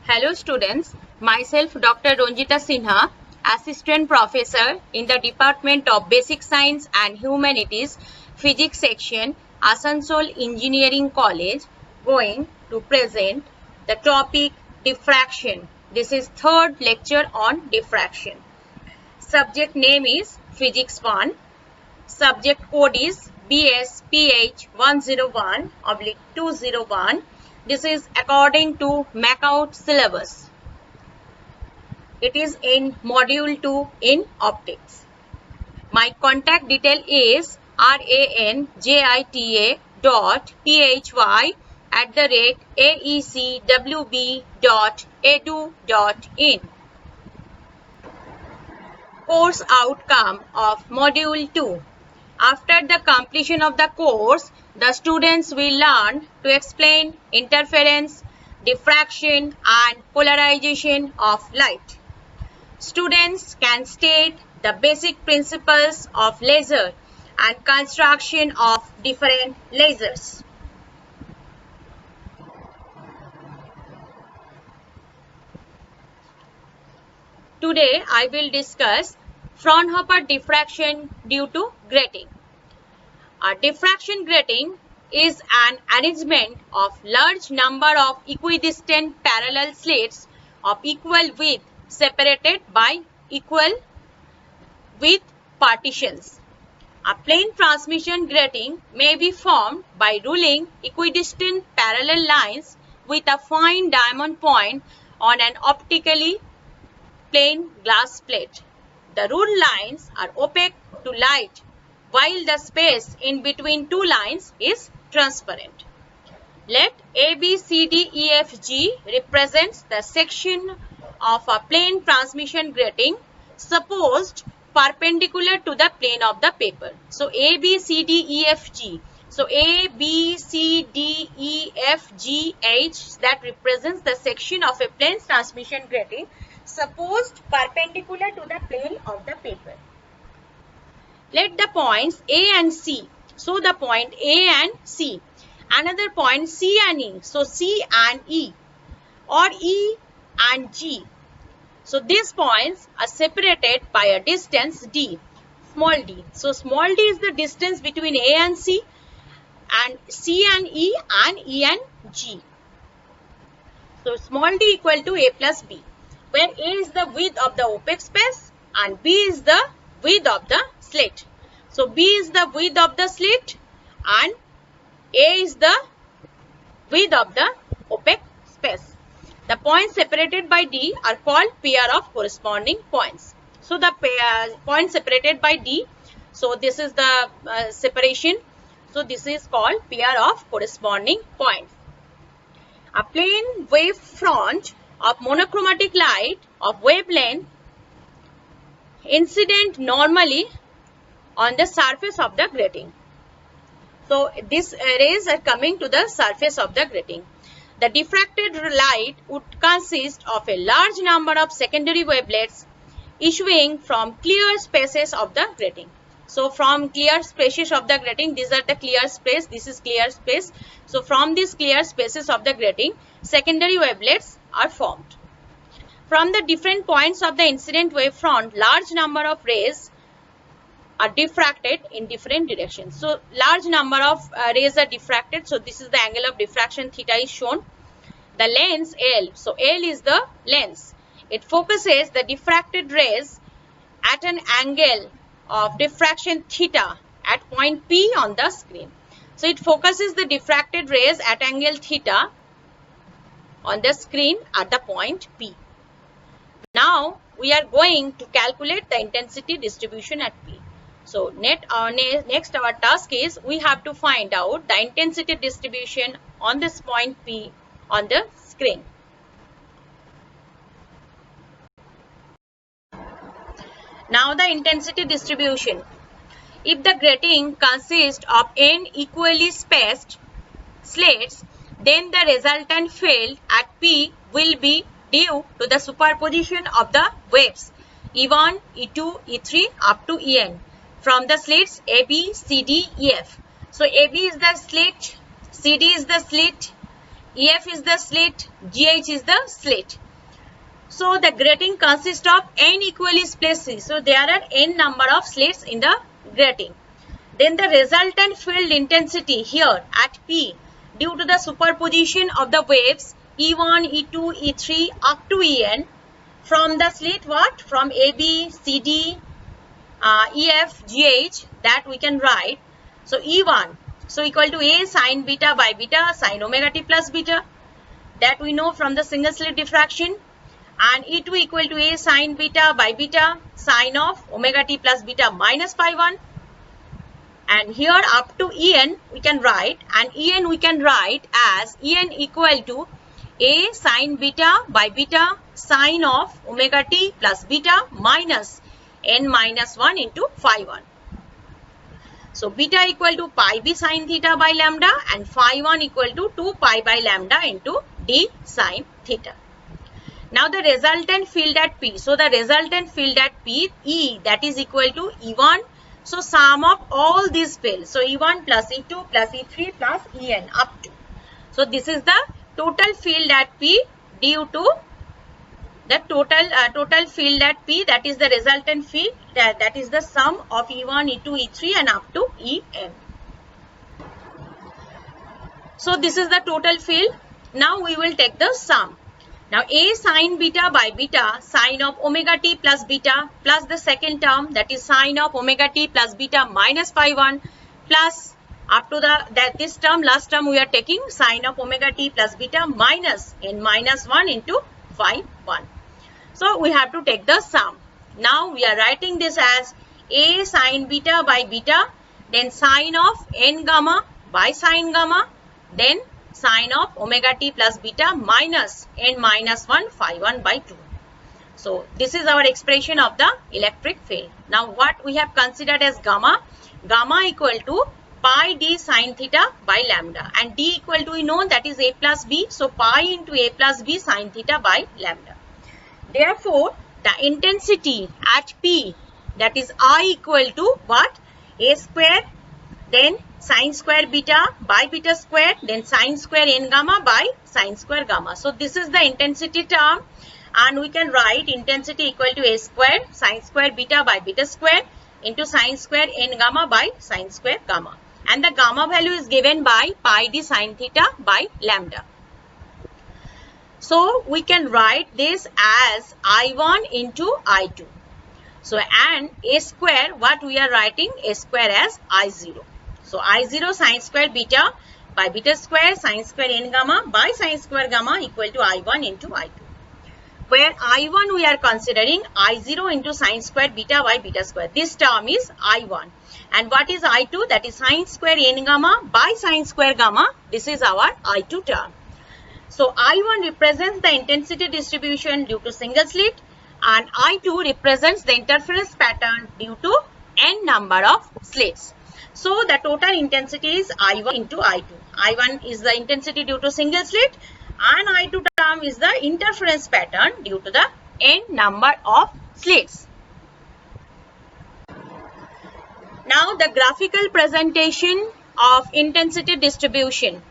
Hello students, myself Dr. Ranjita Sinha, Assistant Professor in the Department of Basic Science and Humanities, Physics Section, Asansol Engineering College, going to present the topic diffraction. This is third lecture on diffraction. Subject name is Physics 1. Subject code is BSPH 101/201. This is according to MAKOUT syllabus. It is in module 2 in optics. My contact detail is ranjita.phy@aecwb.edu.in. Course outcome of module 2. After the completion of the course, the students will learn to explain interference, diffraction and polarization of light. Students can state the basic principles of laser and construction of different lasers. Today I will discuss Fraunhofer diffraction due to grating. A diffraction grating is an arrangement of large number of equidistant parallel slits of equal width separated by equal width partitions. A plane transmission grating may be formed by ruling equidistant parallel lines with a fine diamond point on an optically plain glass plate. The ruled lines are opaque to light, while the space in between two lines is transparent. Let ABCDEFG represents the section of a plane transmission grating supposed perpendicular to the plane of the paper. So ABCDEFG. So ABCDEFGH, that represents the section of a plane transmission grating supposed perpendicular to the plane of the paper. Let the points A and C. So the point A and C. Another point C and E. So C and E. Or E and G. So these points are separated by a distance D. Small d. So small d is the distance between A and C and E and G. So small d equal to A plus B, where A is the width of the opaque space and B is the width of the slit. So B is the width of the slit and A is the width of the opaque space. The points separated by D are called pair of corresponding points. So the points separated by D, so this is the separation. So this is called pair of corresponding points. A plane wave front of monochromatic light of wavelength incident normally on the surface of the grating. So these rays are coming to the surface of the grating. The diffracted light would consist of a large number of secondary wavelets issuing from clear spaces of the grating. So from clear spaces of the grating, these are the clear space, this is clear space. So from these clear spaces of the grating, secondary wavelets are formed. From the different points of the incident wavefront, large number of rays are diffracted in different directions. So large number of rays are diffracted. So this is the angle of diffraction, theta is shown. The lens L. So L is the lens. It focuses the diffracted rays at an angle of diffraction theta at point P on the screen. So it focuses the diffracted rays at angle theta on the screen at the point P. Now we are going to calculate the intensity distribution at P. So next our task is we have to find out the intensity distribution on this point P on the screen. Now the intensity distribution. If the grating consists of n equally spaced slits, then the resultant field at P will be due to the superposition of the waves E1, E2, E3 up to En from the slits A, B, C, D, E, F. So AB is the slit, CD is the slit, EF is the slit, GH is the slit. So the grating consists of n equally spaced slits. So there are n number of slits in the grating. Then the resultant field intensity here at P due to the superposition of the waves E1, E2, E3 up to En from the slit what? From AB, CD, EF, GH, that we can write. So E1, so equal to A sine beta by beta sine omega t plus beta, that we know from the single slit diffraction. And E2 equal to A sine beta by beta sine of omega t plus beta minus pi 1. And here up to En we can write, and En we can write as En equal to A sine beta by beta sine of omega t plus beta minus n minus 1 into phi 1. So beta equal to pi b sine theta by lambda and phi 1 equal to 2 pi by lambda into d sine theta. Now the resultant field at P. So the resultant field at P, E, that is equal to E1. So sum of all these fields. So E1 plus E2 plus E3 plus En up to. So this is the total field at P due to the total field at P, that is the resultant field, that is the sum of E1, E2, E3 and up to En. So this is the total field. Now we will take the sum. Now A sine beta by beta sine of omega t plus beta plus the second term, that is sine of omega t plus beta minus phi 1 plus up to this term, last term we are taking sine of omega t plus beta minus n minus 1 into phi 1. So we have to take the sum. Now we are writing this as A sine beta by beta, then sine of n gamma by sine gamma, then sine of omega t plus beta minus n minus 1 phi 1 by 2. So this is our expression of the electric field. Now what we have considered as gamma, gamma equal to pi d sine theta by lambda, and d equal to, we know, that is a plus b, so pi into a plus b sine theta by lambda. Therefore the intensity at P, that is I equal to what? A square, then sine square beta by beta square, then sine square n gamma by sine square gamma. So this is the intensity term, and we can write intensity equal to A square sine square beta by beta square into sine square n gamma by sine square gamma, and the gamma value is given by pi d sine theta by lambda. So we can write this as I1 into I2. So and A square, what we are writing? A square as I0. So I0 sine square beta by beta square sine square n gamma by sine square gamma equal to I1 into I2. Where I1 we are considering I0 into sine square beta by beta square. This term is I1. And what is I2? That is sine square n gamma by sine square gamma. This is our I2 term. So I1 represents the intensity distribution due to single slit, and I2 represents the interference pattern due to n number of slits. So the total intensity is I1 into I2. I1 is the intensity due to single slit, and I2 term is the interference pattern due to the n number of slits. Now the graphical presentation of intensity distribution.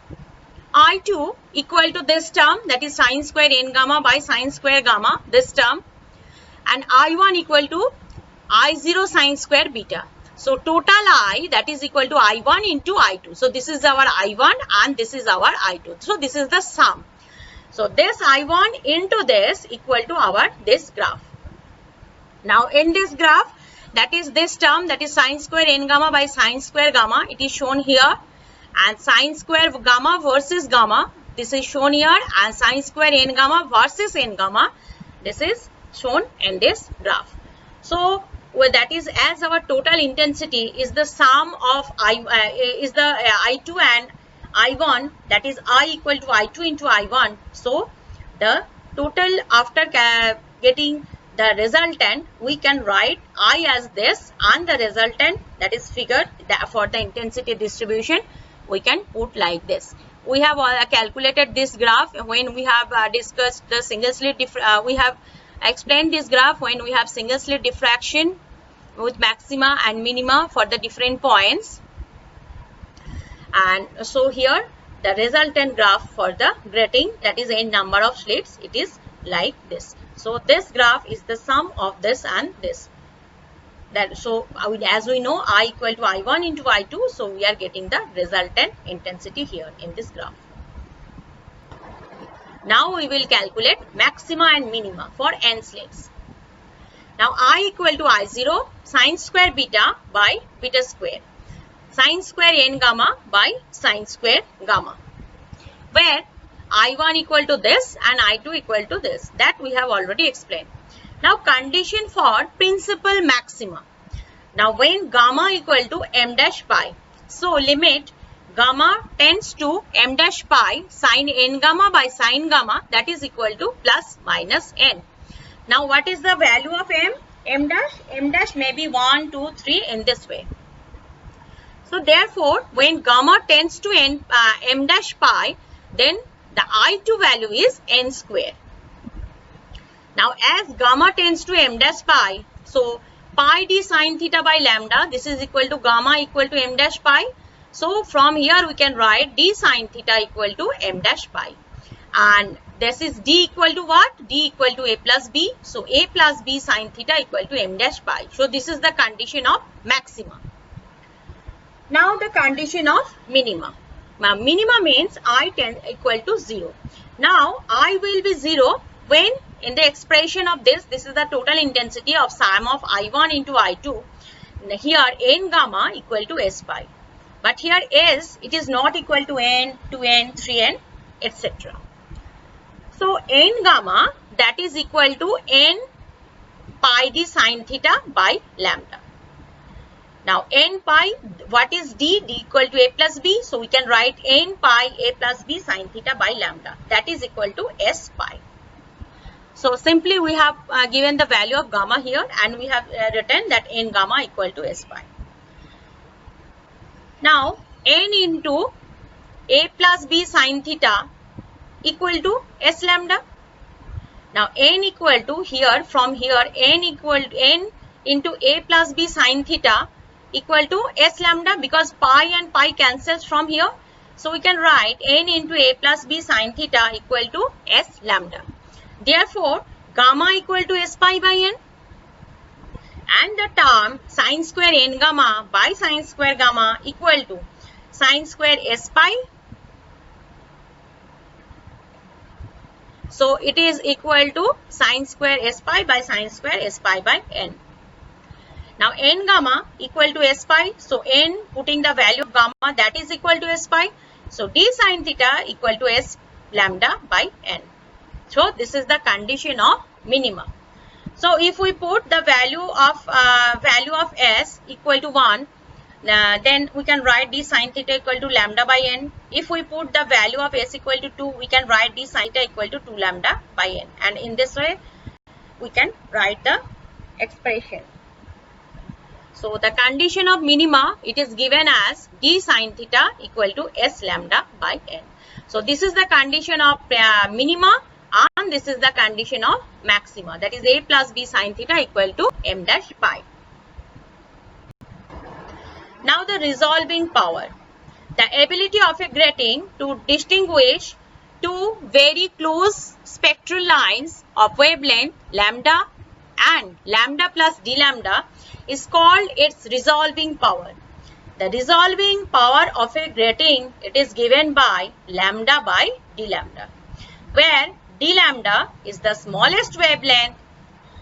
I2 equal to this term, that is sine square n gamma by sine square gamma, this term, and I1 equal to I0 sine square beta. So total I, that is equal to I1 into I2. So this is our I1 and this is our I2. So this is the sum. So this I1 into this equal to our this graph. Now in this graph, that is this term, that is sine square n gamma by sine square gamma, it is shown here. And sine square gamma versus gamma, this is shown here, and sine square n gamma versus n gamma, this is shown in this graph. So well, that is as our total intensity is the sum of I2 and I1, that is I equal to I2 into I1. So the total after getting the resultant, we can write I as this, and the resultant, that is figure for the intensity distribution, we can put like this. We have calculated this graph when we have discussed the single slit. We have explained this graph when we have single slit diffraction with maxima and minima for the different points. And so here the resultant graph for the grating, that is n number of slits, it is like this. So this graph is the sum of this and this. So as we know, I equal to I1 into I2, so we are getting the resultant intensity here in this graph. Now we will calculate maxima and minima for n slits. Now I equal to I0 sine square beta by beta square, sine square n gamma by sine square gamma, where I1 equal to this and I2 equal to this. That we have already explained. Now condition for principal maxima. Now when gamma equal to m dash pi, so limit gamma tends to m dash pi sine n gamma by sine gamma, that is equal to plus minus n. Now what is the value of m? M dash may be 1, 2, 3 in this way. So therefore when gamma tends to m dash pi, then the I2 value is n square. Now as gamma tends to m dash pi, so pi d sine theta by lambda, this is equal to gamma equal to m dash pi. So from here we can write d sine theta equal to m dash pi. And this is d equal to what? D equal to a plus b. So a plus b sine theta equal to m dash pi. So this is the condition of maxima. Now the condition of minima. Now minima means I tend equal to 0. Now I will be 0 when in the expression of this is the total intensity of sum of I1 into I2. Here n gamma equal to s pi. But here s, it is not equal to n, 2n, 3n, etc. So n gamma, that is equal to n pi d sine theta by lambda. Now n pi, what is d? D equal to a plus b. So we can write n pi a plus b sine theta by lambda. That is equal to s pi. So simply we have given the value of gamma here and we have written that n gamma equal to s pi. Now n into a plus b sine theta equal to s lambda. Now n equal to here, from here n equal to n into a plus b sine theta equal to s lambda, because pi and pi cancels from here. So we can write n into a plus b sine theta equal to s lambda. Therefore gamma equal to s pi by n, and the term sine square n gamma by sine square gamma equal to sine square s pi. So it is equal to sine square s pi by sine square s pi by n. Now n gamma equal to s pi, so n putting the value of gamma, that is equal to s pi. So d sine theta equal to s lambda by n. So this is the condition of minima. So if we put the value of s equal to 1, then we can write d sine theta equal to lambda by n. If we put the value of s equal to 2, we can write d sine theta equal to 2 lambda by n. And in this way we can write the expression. So the condition of minima, it is given as d sine theta equal to s lambda by n. So this is the condition of minima, and this is the condition of maxima, that is a plus b sine theta equal to m dash pi. Now the resolving power. The ability of a grating to distinguish two very close spectral lines of wavelength lambda and lambda plus d lambda is called its resolving power. The resolving power of a grating, it is given by lambda by d lambda, where d lambda is the smallest wavelength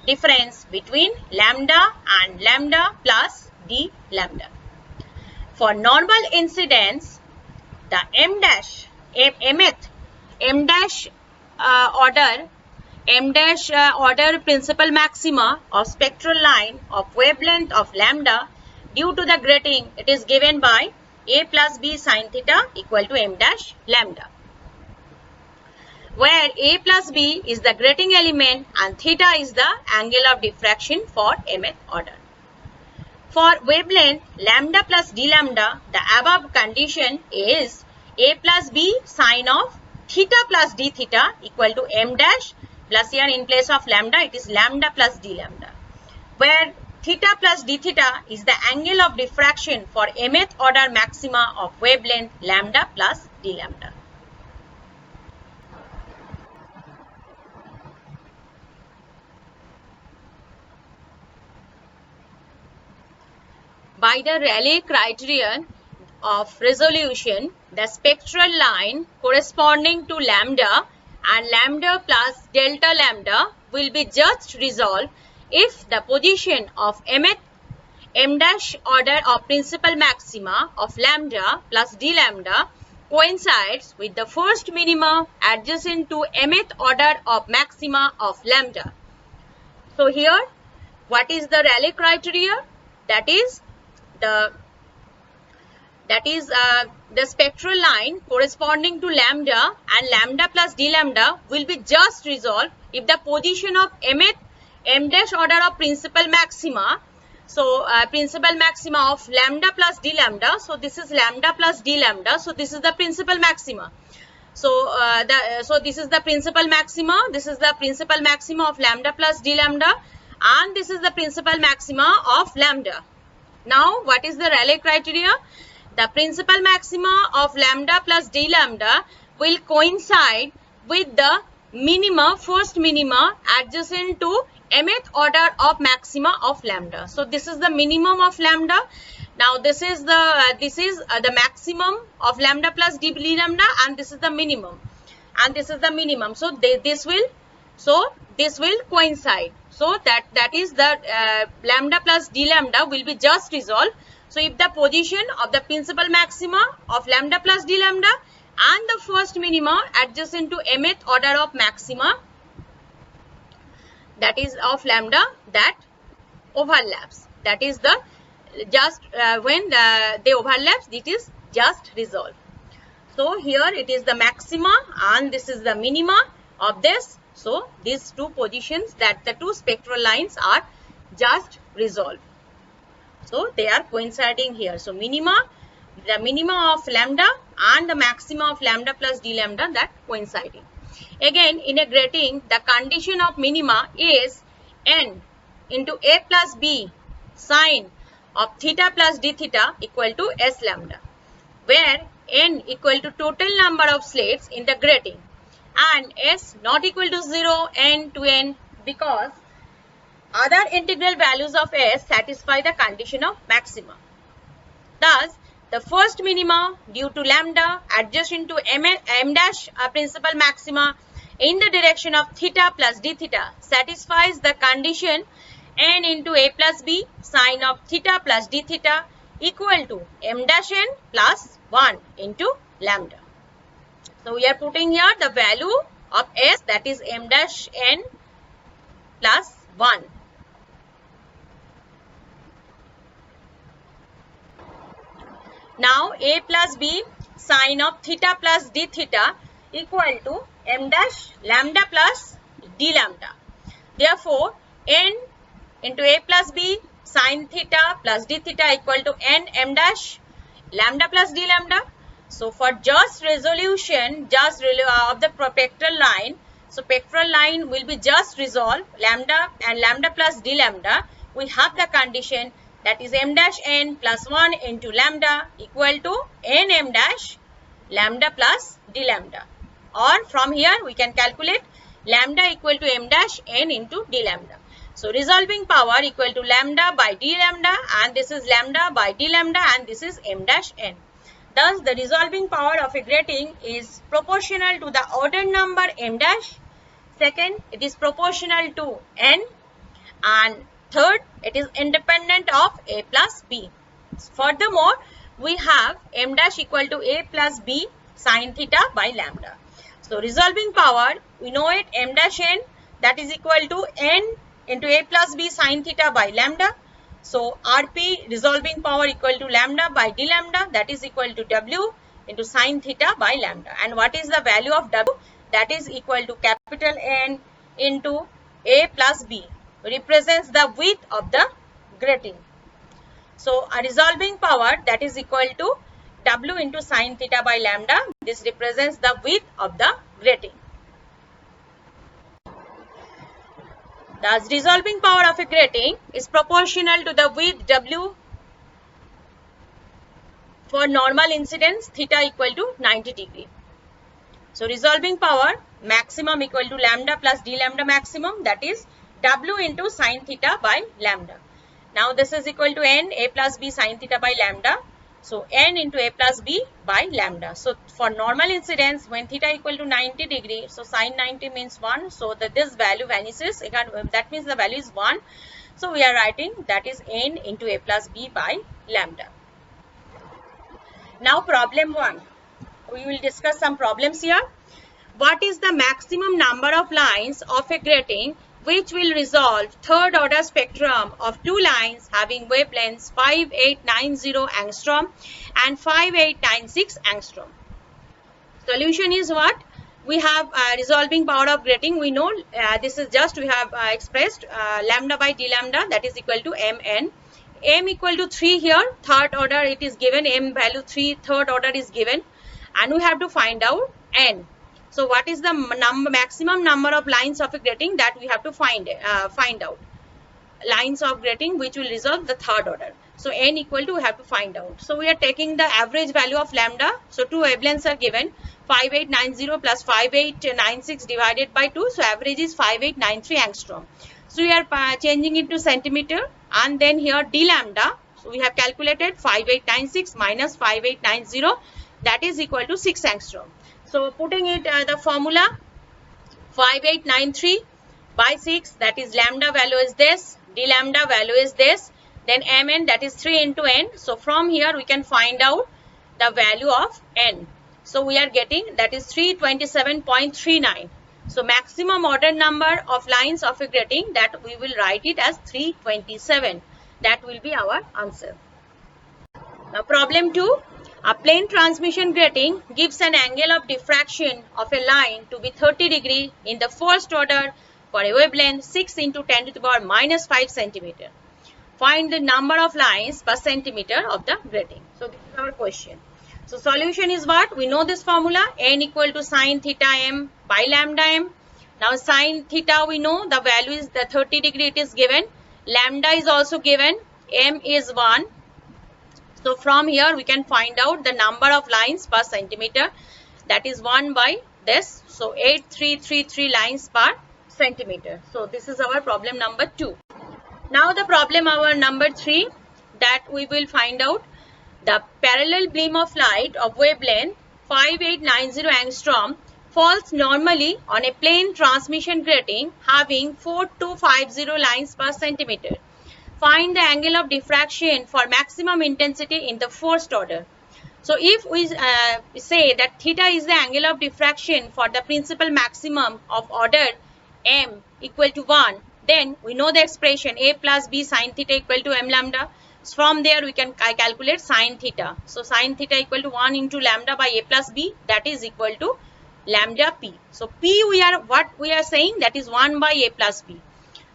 difference between lambda and lambda plus d lambda. For normal incidence, the m dash order principal maxima of spectral line of wavelength of lambda due to the grating, it is given by a plus b sine theta equal to m dash lambda, where a plus b is the grating element and theta is the angle of diffraction for mth order. For wavelength lambda plus d lambda, the above condition is a plus b sine of theta plus d theta equal to m dash, plus here in place of lambda it is lambda plus d lambda, where theta plus d theta is the angle of diffraction for mth order maxima of wavelength lambda plus d lambda. by the Rayleigh criterion of resolution, the spectral line corresponding to lambda and lambda plus delta lambda will be just resolved if the position of mth m dash order of principal maxima of lambda plus d lambda coincides with the first minima adjacent to mth order of maxima of lambda. So here, what is the Rayleigh criteria? That is the spectral line corresponding to lambda and lambda plus d lambda will be just resolved if the position of mth m dash order of principal maxima. So principal maxima of lambda plus d lambda. So this is lambda plus d lambda. So this is the principal maxima. So this is the principal maxima. This is the principal maxima of lambda plus d lambda, and this is the principal maxima of lambda. Now, what is the Rayleigh criteria? The principal maxima of lambda plus d lambda will coincide with the minima, first minima adjacent to mth order of maxima of lambda. So this is the minimum of lambda. Now this is the maximum of lambda plus d lambda, and this is the minimum, and this is the minimum. So this will coincide. So that is the lambda plus d lambda will be just resolved. So if the position of the principal maxima of lambda plus d lambda and the first minima adjacent to mth order of maxima, that is of lambda, that overlaps, that is the just when they overlaps, it is just resolved. So here it is the maxima and this is the minima of this. So these two positions, that the two spectral lines are just resolved. So they are coinciding here. So minima, the minima of lambda and the maxima of lambda plus d lambda, that coinciding. Again, in a grating, the condition of minima is n into a plus b sine of theta plus d theta equal to s lambda, where n equal to total number of slits in the grating and s not equal to 0 n to n, because other integral values of s satisfy the condition of maxima. Thus, the first minima due to lambda adjacent to m dash principal maxima in the direction of theta plus d theta satisfies the condition n into a plus b sine of theta plus d theta equal to m dash n plus 1 into lambda. So we are putting here the value of s, that is m dash n plus 1. Now a plus b sine of theta plus d theta equal to m dash lambda plus d lambda. Therefore, n into a plus b sine theta plus d theta equal to n m dash lambda plus d lambda. So for just resolution of the pectoral line, so pectoral line will be just resolved lambda and lambda plus d lambda. We have the condition, that is m dash n plus 1 into lambda equal to n m dash lambda plus d lambda. Or from here we can calculate lambda equal to m dash n into d lambda. So resolving power equal to lambda by d lambda, and this is lambda by d lambda, and this is m dash n. Thus the resolving power of a grating is proportional to the ordered number m dash. Second, it is proportional to n, and third, it is independent of a plus b. Furthermore, we have m dash equal to a plus b sine theta by lambda. So resolving power, we know it, m dash n, that is equal to n into a plus b sine theta by lambda. So Rp resolving power equal to lambda by d lambda, that is equal to w into sine theta by lambda. And what is the value of w? That is equal to capital N into a plus b, represents the width of the grating. So a resolving power, that is equal to w into sine theta by lambda. This represents the width of the grating. Thus, resolving power of a grating is proportional to the width w for normal incidence theta equal to 90 degree. So resolving power maximum equal to lambda plus d lambda maximum, that is w into sine theta by lambda. Now this is equal to n a plus b sin theta by lambda. So n into a plus b by lambda. So for normal incidence, when theta equal to 90 degree, so sin 90 means 1. So that this value vanishes. That means the value is 1. So we are writing that is n into a plus b by lambda. Now problem 1. We will discuss some problems here. What is the maximum number of lines of a grating which will resolve third order spectrum of two lines having wavelengths 5890 angstrom and 5896 angstrom? Solution is what? We have resolving power of grating. We know this is just we have expressed lambda by d lambda, that is equal to mn. M equal to 3 here, third order it is given, m value 3, third order is given, and we have to find out n. So what is the maximum number of lines of a grating that we have to find out? Lines of grating which will resolve the third order. So n equal to we have to find out. So we are taking the average value of lambda. So two wavelengths are given, 5890 plus 5896 divided by 2. So average is 5893 angstrom. So we are changing it to centimeter, and then here d lambda. So we have calculated 5896 minus 5890, that is equal to 6 angstrom. So putting it the formula 5893 by 6, that is lambda value is this, d lambda value is this, then mn, that is 3 into n. So from here we can find out the value of n. So we are getting that is 327.39. So maximum order number of lines of a grating, that we will write it as 327. That will be our answer. Now problem 2. A plane transmission grating gives an angle of diffraction of a line to be 30 degree in the first order for a wavelength 6 into 10 to the power minus 5 centimeter. Find the number of lines per centimeter of the grating. So this is our question. So solution is what? We know this formula, n equal to sin theta m by lambda m. Now sin theta we know the value is the 30 degree it is given. Lambda is also given. M is 1. So from here we can find out the number of lines per centimeter, that is 1 by this. So 8333 lines per centimeter. So this is our problem number 2. Now the problem our number 3, that we will find out the parallel beam of light of wavelength 5890 angstrom falls normally on a plane transmission grating having 4250 lines per centimeter. Find the angle of diffraction for maximum intensity in the first order. So if we say that theta is the angle of diffraction for the principal maximum of order m equal to 1, then we know the expression a plus b sin theta equal to m lambda. So from there we can calculate sin theta. So sin theta equal to 1 into lambda by a plus b, that is equal to lambda p. So p what we are saying, that is 1 by a plus b.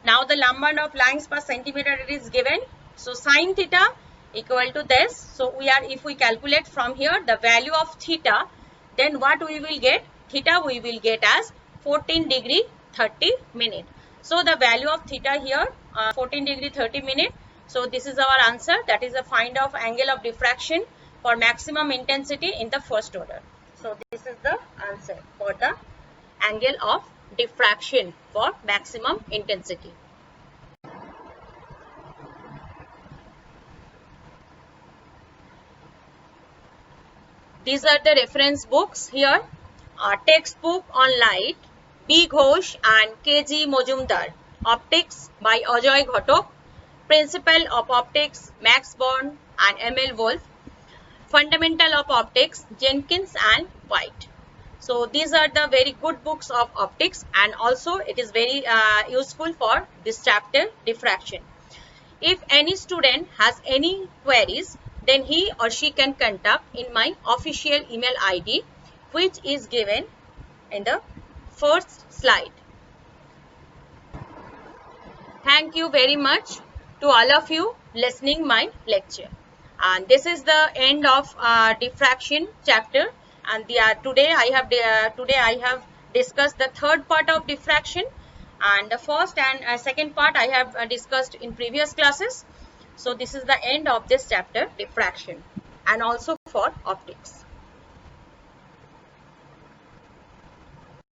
Now the number of lines per centimeter it is given. So sin theta equal to this. So if we calculate from here the value of theta, then what we will get? Theta we will get as 14 degree 30 minute. So the value of theta here 14 degree 30 minute. So this is our answer, that is a find of angle of diffraction for maximum intensity in the first order. So this is the answer for the angle of diffraction for maximum intensity. These are the reference books here. Textbook on light, B. Ghosh and K.G. Mojumdar. Optics by Ajoy Ghatak. Principle of Optics, Max Born and M.L. Wolf. Fundamental of Optics, Jenkins and White. So these are the very good books of optics, and also it is very useful for this chapter, diffraction. If any student has any queries, then he or she can contact in my official email ID, which is given in the first slide. Thank you very much to all of you listening my lecture. And this is the end of diffraction chapter. And today I have discussed the third part of diffraction, and the first and second part I have discussed in previous classes. So this is the end of this chapter, diffraction, and also for optics.